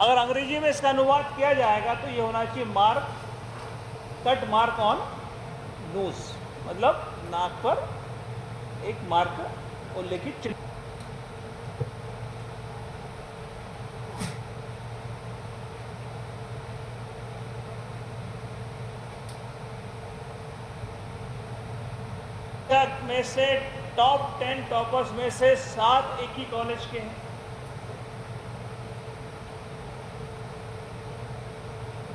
अगर अंग्रेजी में इसका अनुवाद किया जाएगा तो ये होना चाहिए mark, cut mark on nose, मतलब नाक पर एक मार्क उल्लेखित चिन्ह। में से टॉप 10 टॉपर्स में से 7 एक ही कॉलेज के हैं।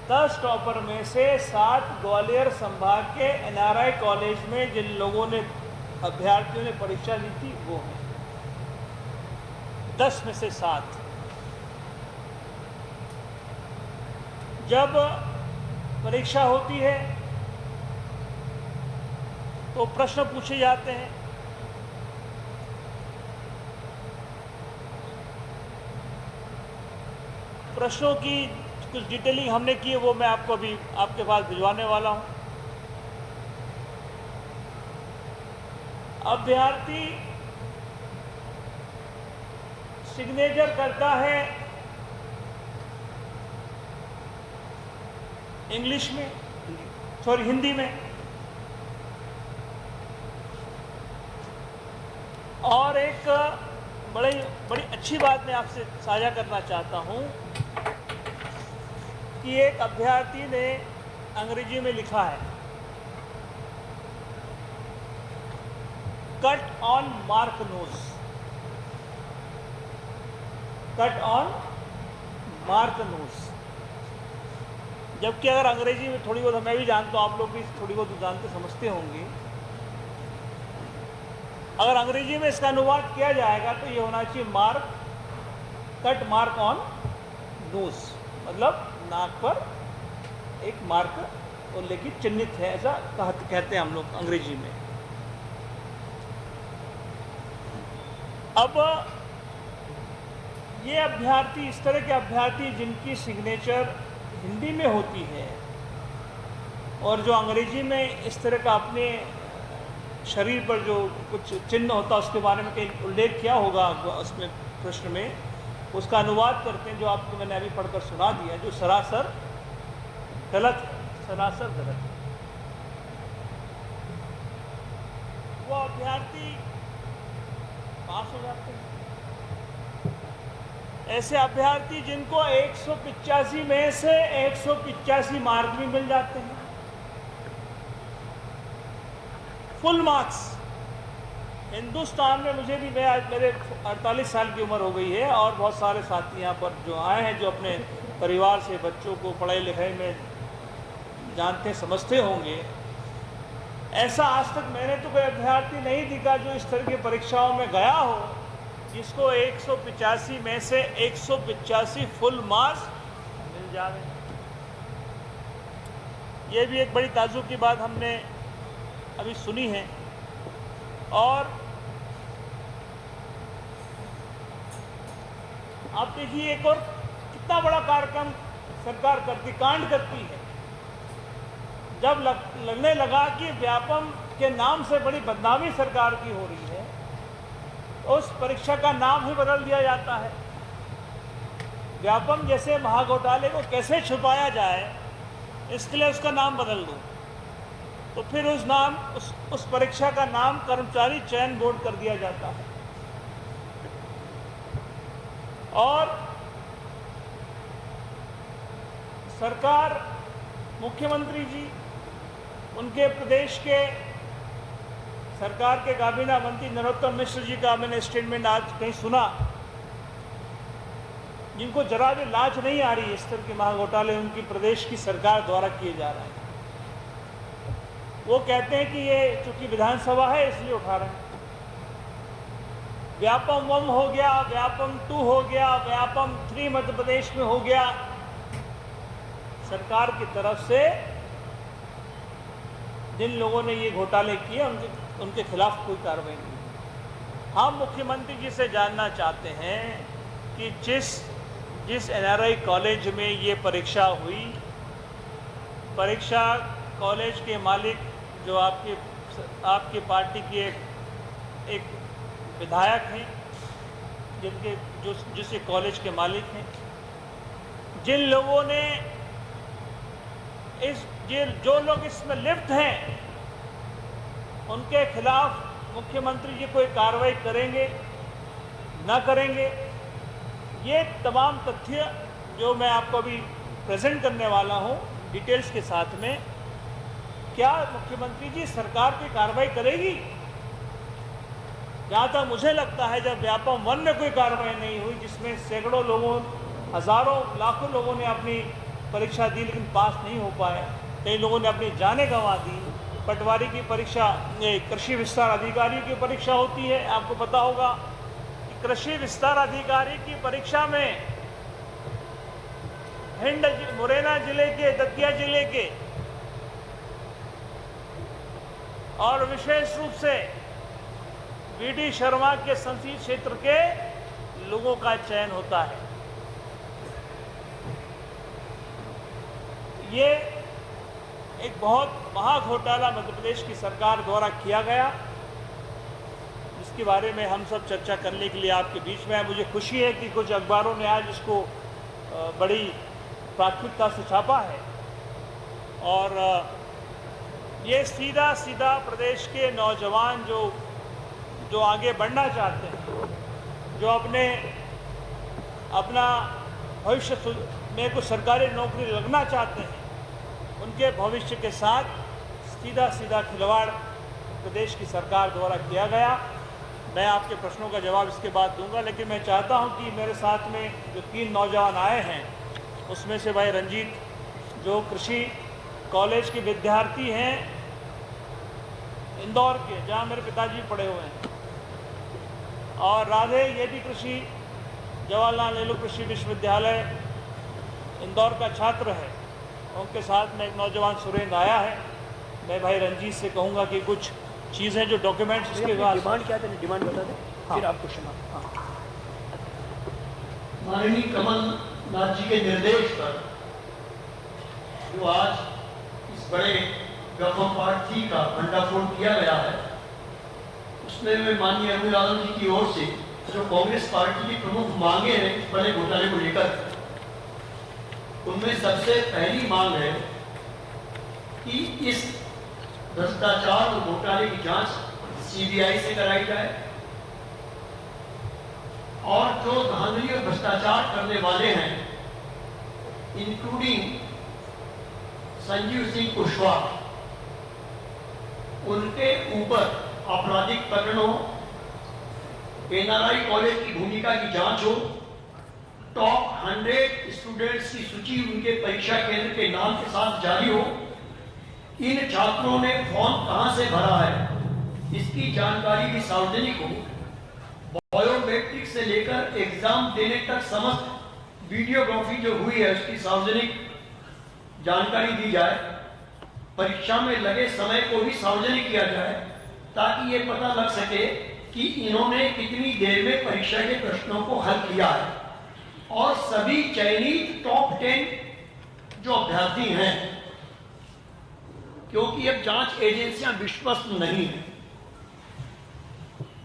10 टॉपर में से 7 ग्वालियर संभाग के एनआरआई कॉलेज में जिन लोगों ने, अभ्यर्थियों ने परीक्षा दी थी वो हैं। 10 में से 7। जब परीक्षा होती है तो प्रश्न पूछे जाते हैं। प्रश्नों की कुछ डिटेलिंग हमने की है, वो मैं आपको अभी आपके पास भिजवाने वाला हूं। अभ्यर्थी सिग्नेचर करता है इंग्लिश में, सॉरी हिंदी में, और एक बड़ी अच्छी बात मैं आपसे साझा करना चाहता हूं कि एक अभ्यर्थी ने अंग्रेजी में लिखा है cut on mark nose, cut on mark nose. जबकि अगर अंग्रेजी में थोड़ी बहुत, मैं भी जानता हूं, आप लोग भी थोड़ी बहुत जानते समझते होंगे, अगर अंग्रेजी में इसका अनुवाद किया जाएगा तो ये होना चाहिए mark, cut mark on nose, मतलब नाक पर एक मार्क उल्लेखित चिन्हित है, ऐसा कहते हैं हम लोग अंग्रेजी में। अब ये अभ्यर्थी, इस तरह के अभ्यर्थी जिनकी सिग्नेचर हिंदी में होती है और जो अंग्रेजी में इस तरह का अपने शरीर पर जो कुछ चिन्ह होता है उसके बारे में कहीं उल्लेख किया होगा उसमें प्रश्न में, उसका अनुवाद करते हैं, जो आपको मैंने अभी पढ़कर सुना दिया, जो सरासर गलत है, सरासर गलत है। वो अभ्यर्थी पास हो जाते हैं। ऐसे अभ्यर्थी जिनको 185 में से 185 मार्क भी मिल जाते हैं, फुल मार्क्स। हिंदुस्तान में मुझे भी, मैं आज मेरे 48 साल की उम्र हो गई है और बहुत सारे साथी यहाँ पर जो आए हैं, जो अपने परिवार से बच्चों को पढ़ाई लिखाई में जानते समझते होंगे, ऐसा आज तक मैंने तो कोई अभ्यर्थी नहीं दिखा जो इस तरह की परीक्षाओं में गया हो जिसको 185 में से 185 फुल मार्क्स मिल जाए। ये भी एक बड़ी ताज्जुब की बात हमने अभी सुनी है। और आप देखिए एक और कितना बड़ा कार्यक्रम सरकार करती, कांड करती है। जब लगने लगा कि व्यापम के नाम से बड़ी बदनामी सरकार की हो रही है, तो उस परीक्षा का नाम ही बदल दिया जाता है। व्यापम जैसे महाघोटाले को कैसे छुपाया जाए, इसके लिए उसका नाम बदल दो, तो फिर उस परीक्षा का नाम कर्मचारी चयन बोर्ड कर दिया जाता है। और सरकार, मुख्यमंत्री जी, उनके प्रदेश के सरकार के काबीना मंत्री नरोत्तम मिश्र जी का मैंने स्टेटमेंट आज कहीं सुना, जिनको जरा भी लाज नहीं आ रही, इस तरह के महाघोटाले उनकी प्रदेश की सरकार द्वारा किए जा रहे हैं। वो कहते हैं कि ये चूंकि विधानसभा है इसलिए उठा रहे हैं। व्यापम 1 हो गया, व्यापम 2 हो गया, व्यापम 3 मध्य प्रदेश में हो गया। सरकार की तरफ से जिन लोगों ने ये घोटाले किए उनके खिलाफ कोई कार्रवाई नहीं। हम मुख्यमंत्री जी से जानना चाहते हैं कि जिस एनआरआई कॉलेज में ये परीक्षा हुई, परीक्षा कॉलेज के मालिक जो आपकी पार्टी के एक विधायक हैं, जिस कॉलेज के मालिक हैं, जिन लोगों ने जो लोग इसमें लिप्त हैं उनके खिलाफ मुख्यमंत्री जी कोई कार्रवाई करेंगे ना करेंगे, ये तमाम तथ्य जो मैं आपको अभी प्रेजेंट करने वाला हूं डिटेल्स के साथ में, क्या मुख्यमंत्री जी सरकार कोई कार्रवाई करेगी? जहाँ तक मुझे लगता है, जब व्यापम 1 में कोई कार्रवाई नहीं हुई, जिसमें सैकड़ों लोगों, हज़ारों, लाखों लोगों ने अपनी परीक्षा दी लेकिन पास नहीं हो पाए, कई लोगों ने अपनी जानें गंवा दी। पटवारी की परीक्षा, कृषि विस्तार अधिकारी की परीक्षा होती है, आपको पता होगा कि कृषि विस्तार अधिकारी की परीक्षा में भिंड, मुरैना जिले के, दतिया जिले के और विशेष रूप से वीडी शर्मा के संसदीय क्षेत्र के लोगों का चयन होता है। ये एक बहुत महाघोटाला मध्य प्रदेश की सरकार द्वारा किया गया, जिसके बारे में हम सब चर्चा करने के लिए आपके बीच में है। मुझे खुशी है कि कुछ अखबारों ने आज इसको बड़ी प्राथमिकता से छापा है और ये सीधा सीधा प्रदेश के नौजवान जो आगे बढ़ना चाहते हैं, जो अपना भविष्य में कुछ सरकारी नौकरी लगना चाहते हैं, उनके भविष्य के साथ सीधा सीधा खिलवाड़ प्रदेश की सरकार द्वारा किया गया। मैं आपके प्रश्नों का जवाब इसके बाद दूंगा, लेकिन मैं चाहता हूं कि मेरे साथ में जो 3 नौजवान आए हैं, उसमें से भाई रंजीत, जो कृषि कॉलेज के विद्यार्थी हैं इंदौर के, जहां मेरे पिताजी पढ़े हुए हैं, और राधे, ये भी जवाहरलाल नेहरू कृषि विश्वविद्यालय इंदौर का छात्र है। उनके साथ में एक नौजवान सुरेंद्र आया है। मैं भाई रंजीत से कहूँगा कि कुछ चीज़ें जो डॉक्यूमेंट्स इसके बाद डिमांड क्या है, डिमांड बता दें। हाँ। फिर आपको क्षमा। माननीय कमलनाथ जी के निर्देश पर जो आज इस बड़े व्यापम प्रार्थी का भंडाफोड़ किया गया है, उसमें मैं माननीय अरुण यादव जी की ओर से जो कांग्रेस पार्टी की प्रमुख मांगे हैं इस बड़े घोटाले को लेकर, उनमें सबसे पहली मांग है कि इस भ्रष्टाचार और घोटाले की जांच सीबीआई से कराई जाए और जो धांधली और भ्रष्टाचार करने वाले हैं, इंक्लूडिंग संजीव सिंह कुशवाहा, उनके ऊपर आपराधिक प्रकरणों, एनआरआई कॉलेज की भूमिका की जांच हो, टॉप 100 स्टूडेंट्स की सूची उनके परीक्षा केंद्र के नाम के साथ जारी हो, इन छात्रों ने फॉर्म कहां से भरा है इसकी जानकारी भी सार्वजनिक हो, बायोमेट्रिक से लेकर एग्जाम देने तक समस्त वीडियोग्राफी जो हुई है उसकी सार्वजनिक जानकारी दी जाए, परीक्षा में लगे समय को भी सार्वजनिक किया जाए, ताकि ये पता लग सके कि इन्होंने कितनी देर में परीक्षा के प्रश्नों को हल किया है। और सभी चयनित टॉप 10 जो अभ्यर्थी हैं, क्योंकि अब जांच एजेंसियां विश्वस्त नहीं है,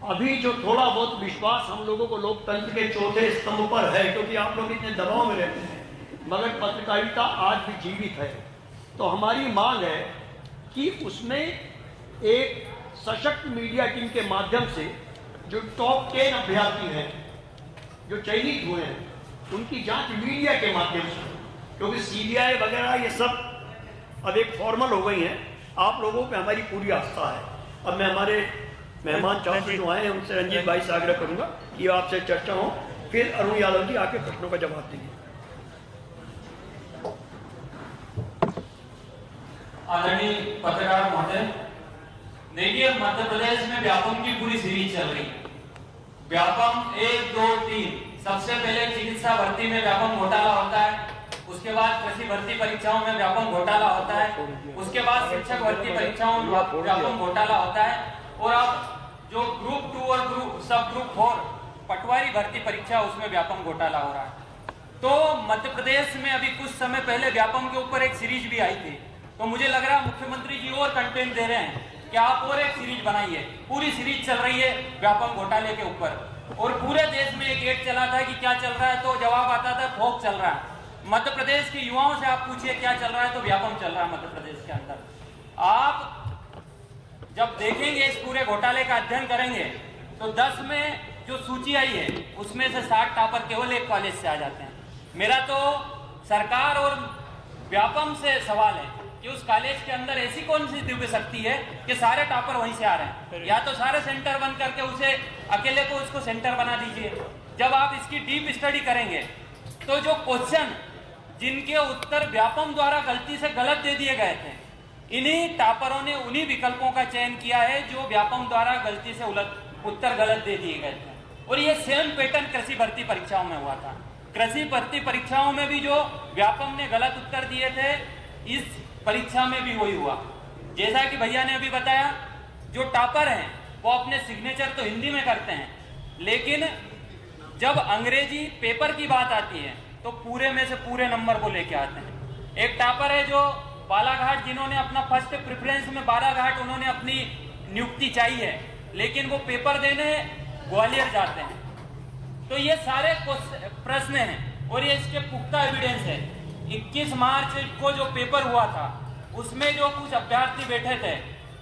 अभी जो थोड़ा बहुत विश्वास हम लोगों को लोकतंत्र के चौथे स्तंभ पर है, क्योंकि आप लोग इतने दबाव में रहते हैं, मगर पत्रकारिता आज भी जीवित है। तो हमारी मांग है कि उसमें एक सशक्त मीडिया टीम के माध्यम से जो टॉप 10 अभ्यर्थी हैं जो चयनित हुए हैं, उनकी जांच मीडिया के माध्यम से, क्योंकि सीबीआई वगैरह ये सब अब एक फॉर्मल हो गई हैं। आप लोगों पे हमारी पूरी आस्था है। अब मैं हमारे मेहमान चाहते जो आए हैं उनसे रंजीत भाई से आग्रह करूंगा कि आपसे चर्चा हो, फिर अरुण यादव जी आके प्रश्नों का जवाब देंगे। आदरणीय पत्रकार महोदय, देखिए मध्य प्रदेश में व्यापम की पूरी सीरीज चल रही है। व्यापम 1, 2, 3, सबसे पहले चिकित्सा भर्ती में व्यापम घोटाला होता है, उसके बाद कृषि भर्ती परीक्षाओं में व्यापम घोटाला होता है, उसके बाद शिक्षक भर्ती परीक्षाओं में व्यापम घोटाला होता है, और अब जो ग्रुप 2 और सब ग्रुप 4 पटवारी भर्ती परीक्षा उसमें व्यापम घोटाला हो रहा है। तो मध्य प्रदेश में अभी कुछ समय पहले व्यापम के ऊपर एक सीरीज भी आई थी, तो मुझे लग रहा है मुख्यमंत्री जी और कंटेंट दे रहे हैं कि आप और एक सीरीज बनाइए। पूरी सीरीज चल रही है व्यापम घोटाले के ऊपर, और पूरे देश में एक एड चला था कि क्या चल रहा है, तो जवाब आता था फोक चल रहा है। मध्य प्रदेश के युवाओं से आप पूछिए क्या चल रहा है, तो व्यापम चल रहा है मध्य प्रदेश के अंदर। आप जब देखेंगे, इस पूरे घोटाले का अध्ययन करेंगे, तो 10 में जो सूची आई है उसमें से 60 टॉपर केवल एक कॉलेज से आ जाते हैं। मेरा तो सरकार और व्यापम से सवाल है कि उस कॉलेज के अंदर ऐसी कौन सी दिव्य शक्ति है कि सारे टॉपर वहीं से आ रहे हैं। या तो सारे सेंटर बंद करके उसे अकेले को उसको सेंटर बना दीजिए। जब आप इसकी डीप स्टडी करेंगे तो जो क्वेश्चन जिनके उत्तर व्यापम द्वारा गलती से गलत दे दिए गए थे, इन्हीं टॉपरों ने उन्हीं विकल्पों का चयन किया है जो व्यापम द्वारा गलती से उत्तर गलत दे दिए गए थे। और ये सेम पैटर्न कृषि भर्ती परीक्षाओं में हुआ था। कृषि भर्ती परीक्षाओं में भी जो व्यापम ने गलत उत्तर दिए थे, इस परीक्षा में भी वही हुआ। जैसा कि भैया ने अभी बताया, जो टॉपर हैं वो अपने सिग्नेचर तो हिंदी में करते हैं, लेकिन जब अंग्रेजी पेपर की बात आती है तो पूरे में से पूरे नंबर को लेके आते हैं। एक टॉपर है जो बालाघाट, जिन्होंने अपना फर्स्ट प्रेफरेंस में बालाघाट उन्होंने अपनी नियुक्ति चाहिए है, लेकिन वो पेपर देने ग्वालियर जाते हैं। तो ये सारे प्रश्न हैं और ये इसके पुख्ता एविडेंस है। 21 मार्च को जो पेपर हुआ था उसमें जो कुछ अभ्यर्थी बैठे थे,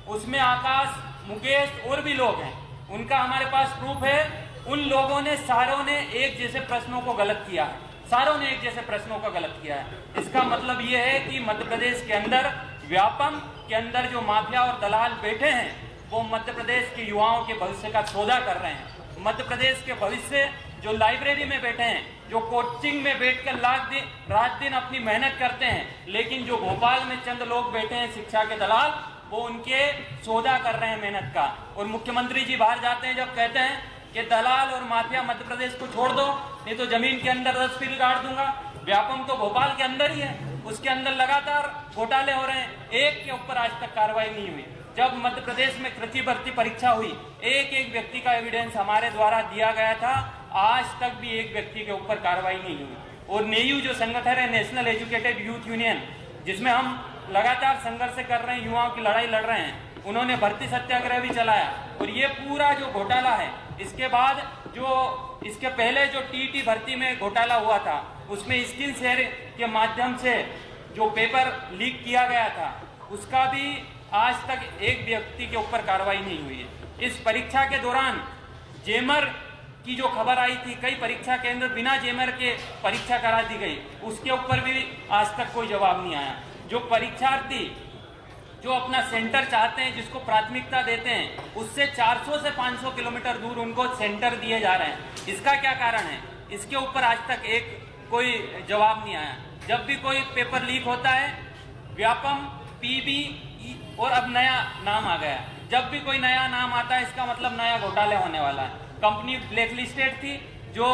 उसमें आकाश, मुकेश और भी लोग हैं, उनका हमारे पास प्रूफ है। उन लोगों ने सारों ने एक जैसे प्रश्नों को गलत किया है, सारों ने एक जैसे प्रश्नों का गलत किया है। इसका मतलब ये है कि मध्य प्रदेश के अंदर व्यापम के अंदर जो माफिया और दलाल बैठे हैं वो मध्य प्रदेश के युवाओं के भविष्य का सौदा कर रहे हैं। मध्य प्रदेश के भविष्य जो लाइब्रेरी में बैठे हैं, जो कोचिंग में बैठकर रात दिन अपनी मेहनत करते हैं, लेकिन जो भोपाल में चंद लोग बैठे हैं शिक्षा के दलाल, वो उनके सौदा कर रहे हैं मेहनत का। और मुख्यमंत्री जी बाहर जाते हैं जब कहते हैं कि दलाल और माफिया मध्य प्रदेश को छोड़ दो, नहीं तो जमीन के अंदर 10 फीट गाड़ दूंगा। व्यापम तो भोपाल के अंदर ही है, उसके अंदर लगातार घोटाले हो रहे हैं, एक के ऊपर आज तक कार्रवाई नहीं हुई। जब मध्य प्रदेश में कृषि भर्ती परीक्षा हुई, एक एक व्यक्ति का एविडेंस हमारे द्वारा दिया गया था, आज तक भी एक व्यक्ति के ऊपर कार्रवाई नहीं हुई। और नेयू जो संगठन है, नेशनल एजुकेटेड यूथ यूनियन, जिसमें हम लगातार संघर्ष कर रहे हैं, युवाओं की लड़ाई लड़ रहे हैं, उन्होंने भर्ती सत्याग्रह भी चलाया। और ये पूरा जो घोटाला है, इसके बाद जो इसके पहले जो टीटी भर्ती में घोटाला हुआ था, उसमें स्किल शेयर के माध्यम से जो पेपर लीक किया गया था, उसका भी आज तक एक व्यक्ति के ऊपर कार्रवाई नहीं हुई है। इस परीक्षा के दौरान जेमर की जो खबर आई थी, कई परीक्षा केंद्र बिना जेमर के परीक्षा करा दी गई, उसके ऊपर भी आज तक कोई जवाब नहीं आया। जो परीक्षार्थी जो अपना सेंटर चाहते हैं, जिसको प्राथमिकता देते हैं, उससे 400 से 500 किलोमीटर दूर उनको सेंटर दिए जा रहे हैं। इसका क्या कारण है? इसके ऊपर आज तक एक कोई जवाब नहीं आया। जब भी कोई पेपर लीक होता है, व्यापम, पीबी और अब नया नाम आ गया, जब भी कोई नया नाम आता है इसका मतलब नया घोटाले होने वाला है। कंपनी ब्लैक लिस्टेड थी, जो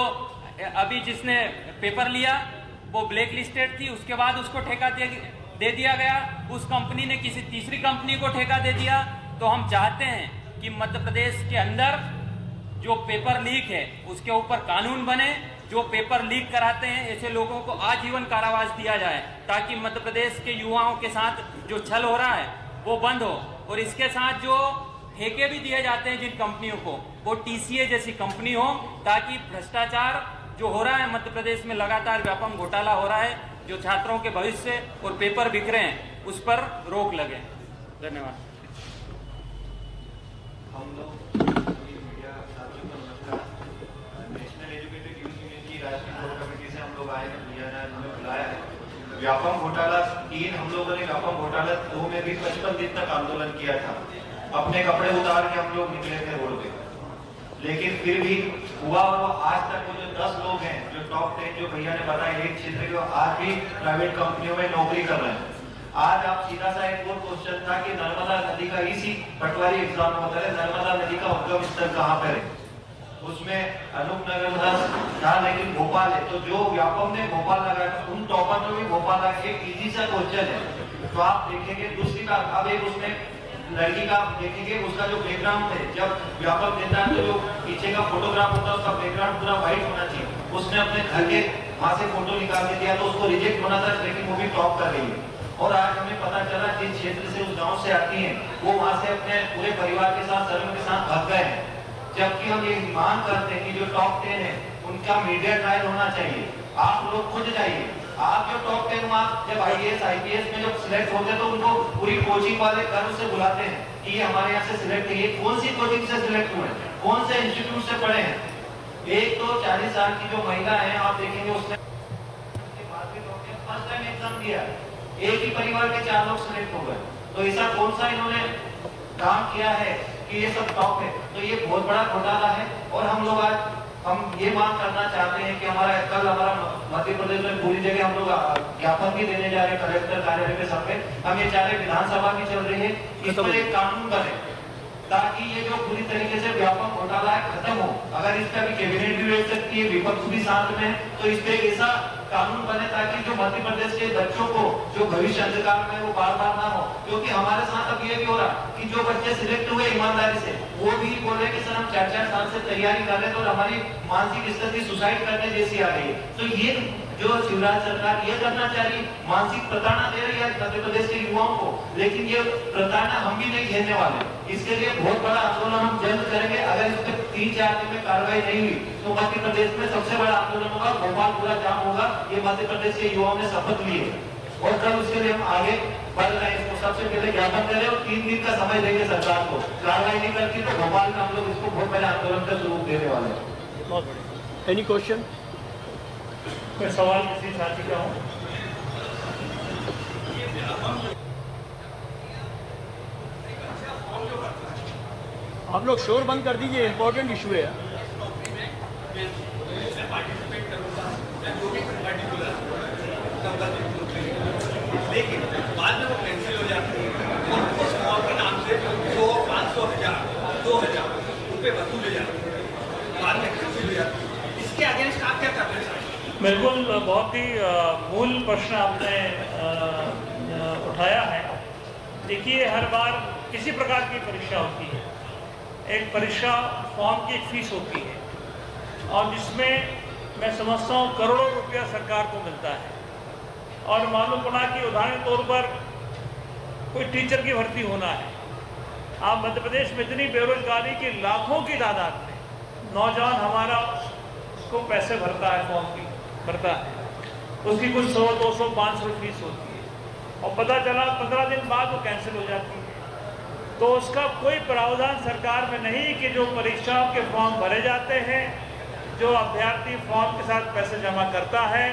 अभी जिसने पेपर लिया वो ब्लैक लिस्टेड थी, उसके बाद उसको ठेका दे दिया गया, उस कंपनी ने किसी तीसरी कंपनी को ठेका दे दिया। तो हम चाहते हैं कि मध्य प्रदेश के अंदर जो पेपर लीक है उसके ऊपर कानून बने। जो पेपर लीक कराते हैं ऐसे लोगों को आजीवन कारावास दिया जाए, ताकि मध्य प्रदेश के युवाओं के साथ जो छल हो रहा है वो बंद हो। और इसके साथ जो ठेके भी दिए जाते हैं जिन कंपनियों को, वो टीसीए जैसी कंपनी हो, ताकि भ्रष्टाचार जो हो रहा है मध्य प्रदेश में, लगातार व्यापम घोटाला हो रहा है, जो छात्रों के भविष्य और पेपर बिक रहे हैं, उस पर रोक लगे। धन्यवाद। हम लोग मीडिया साथियों को नमस्कार। नेशनल एजुकेटेड यूथ यूनियन की राष्ट्रीय कोर कमेटी से हम लोग आए हैं, भैया ने हमें बुलाया है। व्यापम घोटाला 3 हम लोगों ने व्यापम घोटाला 2 में भी 55 दिन तक आंदोलन किया था। अपने कपड़े उतार के हम लोग निकले थे रोड पे, लेकिन फिर भी हुआ वो आज तक वो जो 10 लोग हैं, जो टॉप 10 जो भैया ने बताया एक क्षेत्र के, आज भी प्राइवेट कंपनियों में नौकरी कर रहे हैं। आज आप सीधा सा एक और क्वेश्चन था कि नर्मदा नदी का इसी पटवारी एग्जाम में होता है, नर्मदा नदी का उद्गम स्थल कहाँ पर है? उसमें अनूपनगर था, लेकिन भोपाल है। तो जो व्यापम ने भोपाल लगाया, उन टॉपर में भी भोपाल लगा। एक इजी सा क्वेश्चन है, तो आप देखेंगे दूसरी बात, अब एक उसमें लड़की का देखेंगे, उसका जो बैकग्राउंड है, जब व्यापक देता है तो जो पीछे का फोटोग्राफ होता है उसका बैकग्राउंड पूरा व्हाइट होना चाहिए। उसने अपने घर के वहां से फोटो निकाल के दिया, तो उसको रिजेक्ट होना था, लेकिन वो भी टॉप कर रही है। और आज हमें पता चला जिस क्षेत्र से उस गांव से आती हैं, वो वहां से अपने पूरे परिवार के साथ, शर्म के साथ भाग गए हैं। जबकि हम ये मांग करते हैं कि जो टॉप 10 है उनका मीडिया ट्रायल होना चाहिए। आप लोग खुद जाइए, आप जो टॉप 10 मार्क्स जब IAS IPS में जब सिलेक्ट होते हैं तो उनको पूरी कोचिंग वाले गर्व से बुलाते हैं कि ये हमारे यहाँ से सिलेक्ट है, ये कौन सी कोचिंग से सिलेक्ट हुए हैं, कौन से इंस्टीट्यूट से पढ़े हैं। एक तो 40 साल की जो महिला है, आप देखेंगे उसने फर्स्ट टाइम एग्जाम दिया, एक ही परिवार के 4 लोग सिलेक्ट हो गए। तो ऐसा कौन सा इन्होंने काम किया है कि ये सब टॉप है? तो ये बहुत बड़ा घोटाला है। और हम लोग आज ये मांग करना चाहते हैं कि कल हमारा मध्य प्रदेश में पूरी जगह हम लोग ज्ञापन भी देने जा रहे हैं कलेक्टर कार्यालय में, सब पे हम ये चाह रहे, विधानसभा भी चल रही है, इस पर एक कानून बने ताकि ये जो पूरी तरीके से व्यापक घोटाला है खत्म हो। अगर इसका भी कैबिनेट भी बैठ सकती है, विपक्ष भी साथ में है, तो इस पे एक ऐसा कानून बने ताकि जो मध्य प्रदेश के बच्चों को जो भविष्य अंधकार में वो बार बार ना हो। क्योंकि हमारे साथ अब ये भी हो रहा कि जो बच्चे सिलेक्ट हुए ईमानदारी से, वो भी बोल रहे कि सर हम 4-4 साल से तैयारी कर रहे थे और हमारी मानसिक स्थिति सुसाइड करने जैसी आ गई है। तो ये जो शिवराज सरकार ये करना चाह रही, मानसिक प्रताड़ना दे रही है मध्य प्रदेश के युवाओं को, लेकिन ये प्रताड़ना हम भी नहीं झेलने वाले। इसके लिए बहुत बड़ा आंदोलन हम जल्द करेंगे। अगर इस पर 3-4 दिन में कार्रवाई नहीं हुई तो मध्य प्रदेश में सबसे बड़ा आंदोलन होगा, भोपाल पूरा जाम होगा। ये मध्य प्रदेश के युवाओं ने शपथ ली है और कल उसके लिए हम आगे बढ़ रहे हैं। इसको सबसे पहले ज्ञापन करें और 3 दिन का समय देंगे सरकार को। कार्रवाई नहीं करती तो भोपाल में हम लोग इसको बहुत बड़े आंदोलन का स्वरूप देने वाले हैं। बहुत बढ़िया। Any question? कोई सवाल किसी साथी का हो? आप लोग शोर बंद कर दीजिए, इंपॉर्टेंट इशू है। लेकिन बाद में वो कैंसिल हो जाती है और उस फॉर्म के नाम से 100, 500, 1000, 2000 रुपये वसूले जाते हैं, बाद में कैंसिल हो जाती है। इसके अगेंस्ट आप क्या कर रहे हैं? बिल्कुल, बहुत ही मूल प्रश्न आपने उठाया है। देखिए, हर बार किसी प्रकार की परीक्षा होती है, एक परीक्षा फॉर्म की एक फीस होती है और जिसमें मैं समझता हूँ करोड़ों रुपया सरकार को मिलता है। और मालूम पड़ा कि उदाहरण तौर पर कोई टीचर की भर्ती होना है, आप मध्य प्रदेश में इतनी बेरोजगारी की लाखों की तादाद में नौजवान हमारा उसको पैसे भरता है, फॉर्म की भरता है, उसकी कुछ 100, 200, 500 फीस होती है और पता चला 15 दिन बाद वो कैंसिल हो जाती है। तो उसका कोई प्रावधान सरकार में नहीं कि जो परीक्षाओं के फॉर्म भरे जाते हैं, जो अभ्यर्थी फॉर्म के साथ पैसे जमा करता है,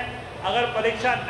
अगर परीक्षा